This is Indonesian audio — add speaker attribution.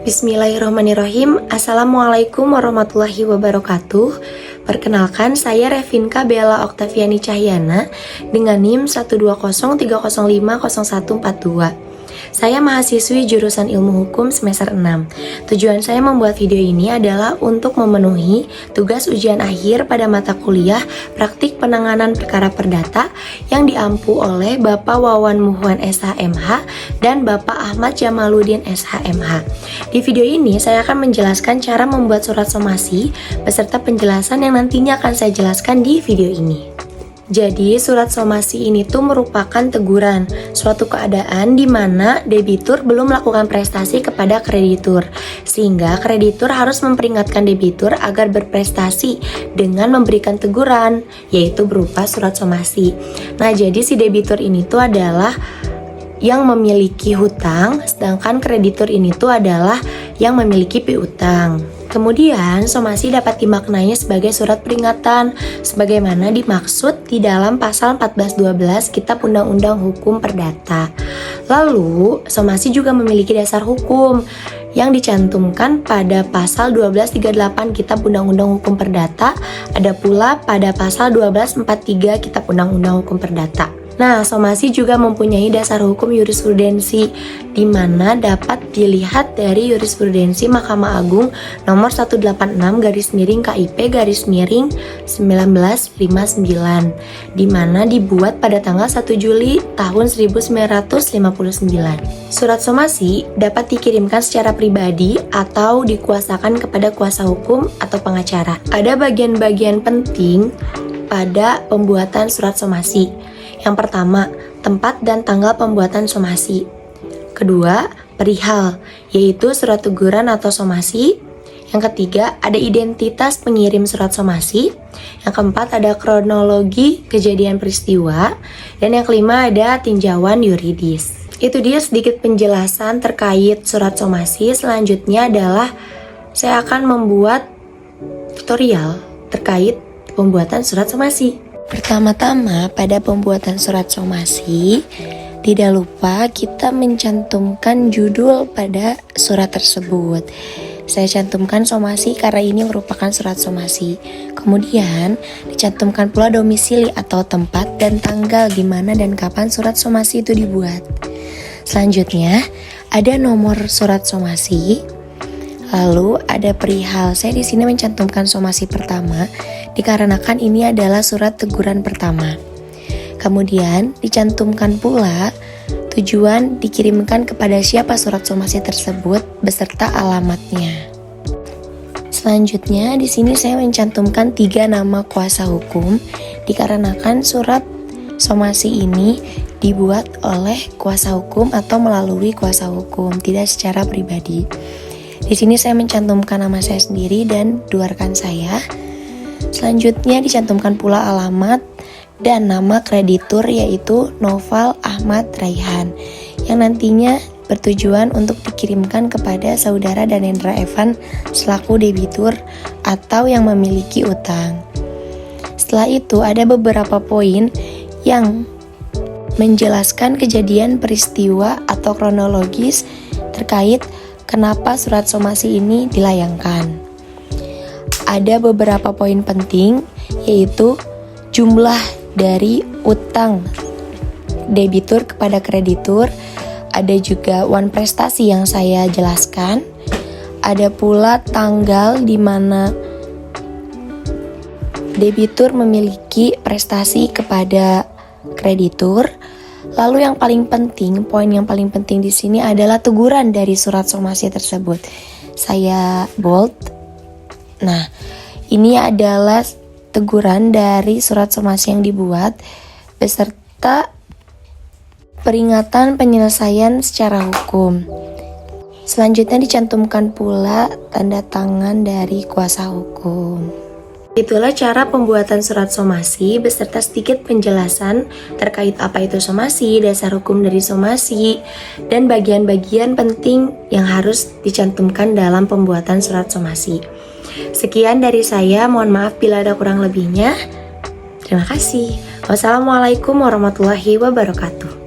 Speaker 1: Bismillahirrahmanirrahim. Assalamualaikum warahmatullahi wabarakatuh. Perkenalkan, saya Revinka Bella Oktaviani Cahyana dengan NIM 12030050142. Saya mahasiswi jurusan Ilmu Hukum semester 6. Tujuan saya membuat video ini adalah untuk memenuhi tugas ujian akhir pada mata kuliah Praktik Penanganan Perkara Perdata yang diampu oleh Bapak Wawan Muhwan SHMH dan Bapak Ahmad Jamaluddin SHMH. Di video ini saya akan menjelaskan cara membuat surat somasi beserta penjelasan yang nantinya akan saya jelaskan di video ini. Jadi, surat somasi ini tuh merupakan teguran, suatu keadaan di mana debitur belum melakukan prestasi kepada kreditur, sehingga kreditur harus memperingatkan debitur agar berprestasi dengan memberikan teguran, yaitu berupa surat somasi. Nah, jadi si debitur ini tuh adalah yang memiliki hutang, sedangkan kreditur ini tuh adalah yang memiliki piutang. Kemudian, somasi dapat dimaknai sebagai surat peringatan, sebagaimana dimaksud di dalam pasal 1412 Kitab Undang-Undang Hukum Perdata. Lalu, somasi juga memiliki dasar hukum yang dicantumkan pada pasal 1238 Kitab Undang-Undang Hukum Perdata, ada pula pada pasal 1243 Kitab Undang-Undang Hukum Perdata. Nah, somasi juga mempunyai dasar hukum yurisprudensi, di mana dapat dilihat dari yurisprudensi Mahkamah Agung nomor 186/KIP/1959, di mana dibuat pada tanggal 1 Juli tahun 1959. Surat somasi dapat dikirimkan secara pribadi atau dikuasakan kepada kuasa hukum atau pengacara. Ada bagian-bagian penting pada pembuatan surat somasi. Yang pertama, tempat dan tanggal pembuatan somasi. Kedua, perihal, yaitu surat teguran atau somasi. Yang ketiga, ada identitas pengirim surat somasi. Yang keempat, ada kronologi kejadian peristiwa. Dan yang kelima, ada tinjauan yuridis. Itu dia sedikit penjelasan terkait surat somasi. Selanjutnya adalah saya akan membuat tutorial terkait pembuatan surat somasi. Pertama-tama, pada pembuatan surat somasi, tidak lupa kita mencantumkan judul pada surat tersebut. Saya cantumkan somasi karena ini merupakan surat somasi. Kemudian, dicantumkan pula domisili atau tempat dan tanggal di mana dan kapan surat somasi itu dibuat. Selanjutnya, ada nomor surat somasi. Lalu ada perihal. Saya di sini mencantumkan somasi pertama dikarenakan ini adalah surat teguran pertama. Kemudian dicantumkan pula tujuan dikirimkan kepada siapa surat somasi tersebut beserta alamatnya. Selanjutnya di sini saya mencantumkan 3 nama kuasa hukum dikarenakan surat somasi ini dibuat oleh kuasa hukum atau melalui kuasa hukum, tidak secara pribadi. Di sini saya mencantumkan nama saya sendiri dan 2 rekan saya. Selanjutnya dicantumkan pula alamat dan nama kreditur, yaitu Noval Ahmad Raihan, yang nantinya bertujuan untuk dikirimkan kepada saudara Danendra Evan selaku debitur atau yang memiliki utang. Setelah itu ada beberapa poin yang menjelaskan kejadian peristiwa atau kronologis terkait kenapa surat somasi ini dilayangkan. Ada beberapa poin penting, yaitu jumlah dari utang debitur kepada kreditur. Ada juga wan prestasi yang saya jelaskan. Ada pula tanggal di mana debitur memiliki prestasi kepada kreditur. Lalu yang paling penting, poin yang paling penting di sini adalah teguran dari surat somasi tersebut. Saya bold. Nah, ini adalah teguran dari surat somasi yang dibuat beserta peringatan penyelesaian secara hukum. Selanjutnya dicantumkan pula tanda tangan dari kuasa hukum. Itulah cara pembuatan surat somasi beserta sedikit penjelasan terkait apa itu somasi, dasar hukum dari somasi, dan bagian-bagian penting yang harus dicantumkan dalam pembuatan surat somasi. Sekian dari saya, mohon maaf bila ada kurang lebihnya. Terima kasih. Wassalamualaikum warahmatullahi wabarakatuh.